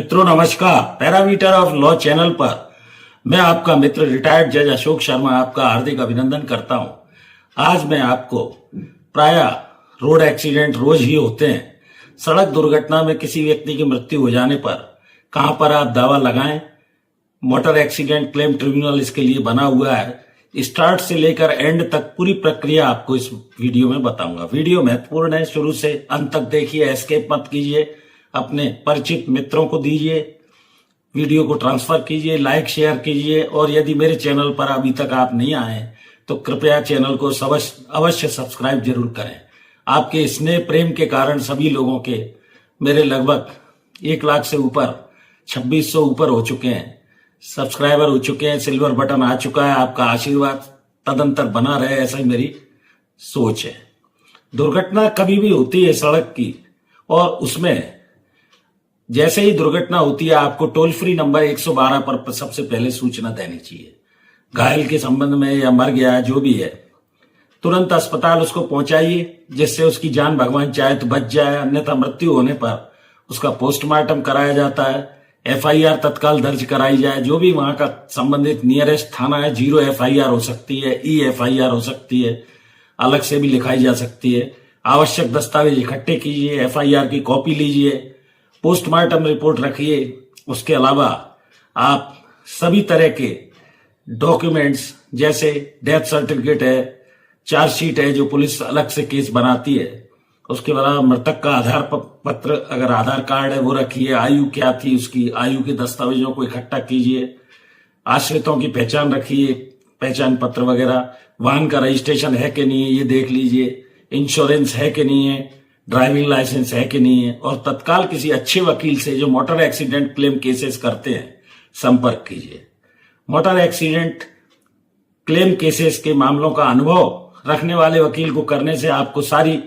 मित्रों नमस्कार। Parameter of law channel पर मैं आपका मित्र रिटायर्ड जज अशोक शर्मा आपका हार्दिक अभिनंदन करता हूं। आज मैं आपको प्राय रोड एक्सीडेंट रोज ही होते हैं। सड़क दुर्घटना में किसी व्यक्ति की मृत्यु हो जाने पर कहां पर आप दावा लगाएं, मोटर एक्सीडेंट क्लेम ट्रिब्यूनल इसके लिए बना हुआ है। स्टार्ट से लेकर एंड तक पूरी प्रक्रिया आपको इस वीडियो में बताऊंगा। वीडियो महत्वपूर्ण है, शुरू से अंत तक देखिए, एस्केप मत कीजिए, अपने परिचित मित्रों को दीजिए, वीडियो को ट्रांसफर कीजिए, लाइक शेयर कीजिए और यदि मेरे चैनल पर अभी तक आप नहीं आए तो कृपया चैनल को अवश्य सब्सक्राइब जरूर करें। आपके स्नेह प्रेम के कारण सभी लोगों के मेरे लगभग 1 लाख से ऊपर 2600 ऊपर हो चुके हैं, सब्सक्राइबर हो चुके हैं, सिल्वर बटन आ चुका है। आपका आशीर्वाद तदंतर बना रहे, ऐसा ही मेरी सोच है। दुर्घटना कभी भी होती है सड़क की, और उसमें जैसे ही दुर्घटना होती है आपको टोल फ्री नंबर 112 पर सबसे पहले सूचना देनी चाहिए। घायल के संबंध में या मर गया जो भी है, तुरंत अस्पताल उसको पहुंचाइए, जिससे उसकी जान भगवान चाहे तो बच जाए, अन्यथा मृत्यु होने पर उसका पोस्टमार्टम कराया जाता है। FIR तत्काल दर्ज कराई जाए। जो भी वहां का संबंधित नियरेस्ट थाना है, 0 FIR हो सकती है, EFIR हो सकती है, अलग से भी लिखाई जा सकती है। आवश्यक दस्तावेज इकट्ठे कीजिए, FIR की कॉपी लीजिए, पोस्टमार्टम रिपोर्ट रखिए। उसके अलावा आप सभी तरह के डॉक्यूमेंट्स जैसे डेथ सर्टिफिकेट है, चार्जशीट है जो पुलिस अलग से केस बनाती है, उसके अलावा मृतक का आधार पत्र, अगर आधार कार्ड है वो रखिए, आयु क्या थी उसकी, आयु के दस्तावेजों को इकट्ठा कीजिए, आश्रितों की पहचान रखिए, पहचान पत्र वगैरह, वाहन का रजिस्ट्रेशन है कि नहीं है ये देख लीजिए, इंश्योरेंस है कि नहीं है, ड्राइविंग लाइसेंस है कि नहीं है, और तत्काल किसी अच्छे वकील से जो मोटर एक्सीडेंट क्लेम केसेस करते हैं संपर्क कीजिए। मोटर एक्सीडेंट क्लेम केसेस के मामलों का अनुभव रखने वाले वकील को करने से आपको सारी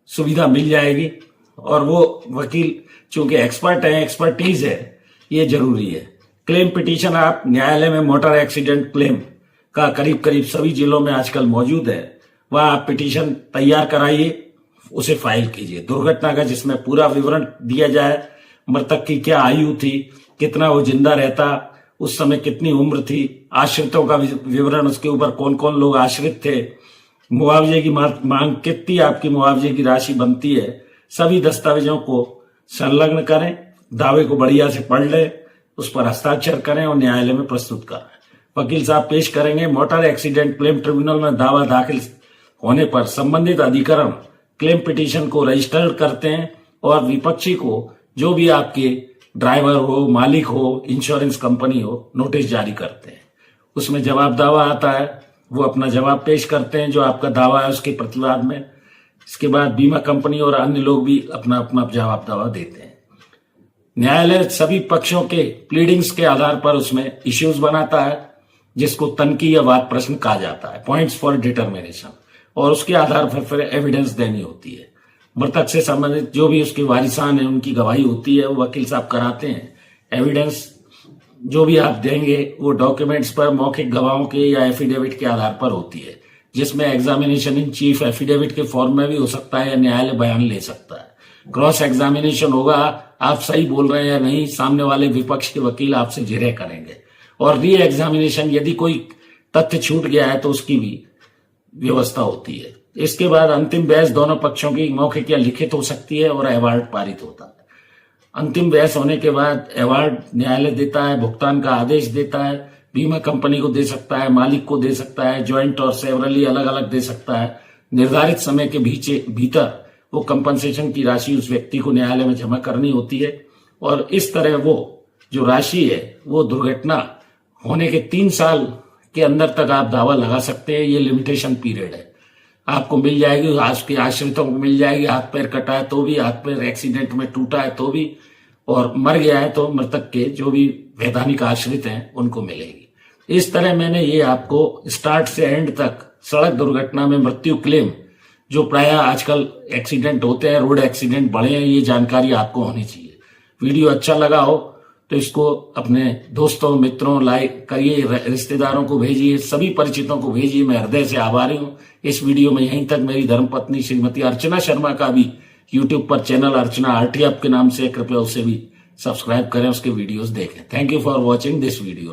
सुविधा मिल जाएगी, और वो वकील चूंकि एक्सपर्ट है, एक्सपर्टीज है, ये जरूरी है। क्लेम पिटीशन आप न्यायालय में मोटर एक्सीडेंट क्लेम का करीब करीब सभी जिलों में आजकल मौजूद है, वह आप पिटीशन तैयार कराइए, उसे फाइल कीजिए। दुर्घटना का जिसमें पूरा विवरण दिया जाए, मृतक की क्या आयु थी, कितना वो जिंदा रहता, उस समय कितनी उम्र थी, आश्रितों का विवरण, उसके ऊपर कौन कौन लोग आश्रित थे, मुआवजे की मांग कितनी आपकी मुआवजे की राशि बनती है, सभी दस्तावेजों को संलग्न करें, दावे को बढ़िया से पढ़ लें, उस पर हस्ताक्षर करें और न्यायालय में प्रस्तुत करें। वकील साहब पेश करेंगे। मोटर एक्सीडेंट क्लेम ट्रिब्यूनल में दावा दाखिल होने पर संबंधित अधिकरण क्लेम पिटीशन को रजिस्टर करते हैं और विपक्षी को, जो भी आपके ड्राइवर हो, मालिक हो, इंश्योरेंस कंपनी हो, नोटिस जारी करते हैं। उसमें जवाब दावा आता है, वो अपना जवाब पेश करते हैं जो आपका दावा है उसके प्रतिवाद में। इसके बाद बीमा कंपनी और अन्य लोग भी अपना अपना जवाब दावा देते हैं। न्यायालय सभी पक्षों के प्लीडिंग्स के आधार पर उसमें इश्यूज बनाता है, जिसको तनकी या वाद प्रश्न कहा जाता है, पॉइंट्स फॉर डिटर्मिनेशन, और उसके आधार पर फिर एविडेंस देनी होती है। मृतक से संबंधित जो भी उसके वारिसान है उनकी गवाही होती है, वो वकील साहब कराते हैं। एविडेंस जो भी आप देंगे वो डॉक्यूमेंट्स पर मौखिक गवाहों के या एफिडेविट के आधार पर होती है, जिसमें एग्जामिनेशन इन चीफ एफिडेविट के फॉर्म में भी हो सकता है या न्यायालय बयान ले सकता है। क्रॉस एग्जामिनेशन होगा, आप सही बोल रहे हैं या नहीं, सामने वाले विपक्ष के वकील आपसे जिरह करेंगे, और री एग्जामिनेशन यदि कोई तथ्य छूट गया है तो उसकी भी व्यवस्था होती है। इसके बाद अंतिम बहस दोनों पक्षों की मौखिक या लिखित हो सकती है और अवार्ड पारित होता है। अंतिम बहस होने के बाद अवार्ड न्यायालय देता है, भुगतान का आदेश देता है, बीमा कंपनी को दे सकता है, मालिक को दे सकता है, ज्वाइंट और सेवरली अलग अलग दे सकता है। निर्धारित समय के भीतर वो कंपनसेशन की राशि उस व्यक्ति को न्यायालय में जमा करनी होती है, और इस तरह वो जो राशि है वो दुर्घटना होने के 3 साल के अंदर तक आप दावा लगा सकते हैं। ये लिमिटेशन पीरियड है, आपको मिल जाएगी, आपके आश्रितों को मिल जाएगी। हाथ पैर कटा है तो भी, हाथ पैर एक्सीडेंट में टूटा है तो भी, और मर गया है तो मृतक के जो भी वैधानिक आश्रित हैं उनको मिलेगी। इस तरह मैंने ये आपको स्टार्ट से एंड तक सड़क दुर्घटना में मृत्यु क्लेम, जो प्राय आजकल एक्सीडेंट होते हैं, रोड एक्सीडेंट बढ़े हैं, ये जानकारी आपको होनी चाहिए। वीडियो अच्छा लगा हो तो इसको अपने दोस्तों मित्रों लाइक करिए, रिश्तेदारों को भेजिए, सभी परिचितों को भेजिए। मैं हृदय से आभारी हूं। इस वीडियो में यहीं तक मेरी धर्मपत्नी श्रीमती अर्चना शर्मा का भी यूट्यूब पर चैनल अर्चना आरटीएफ के नाम से, कृपया उसे भी सब्सक्राइब करें, उसके वीडियोस देखें। Thank you for watching this video.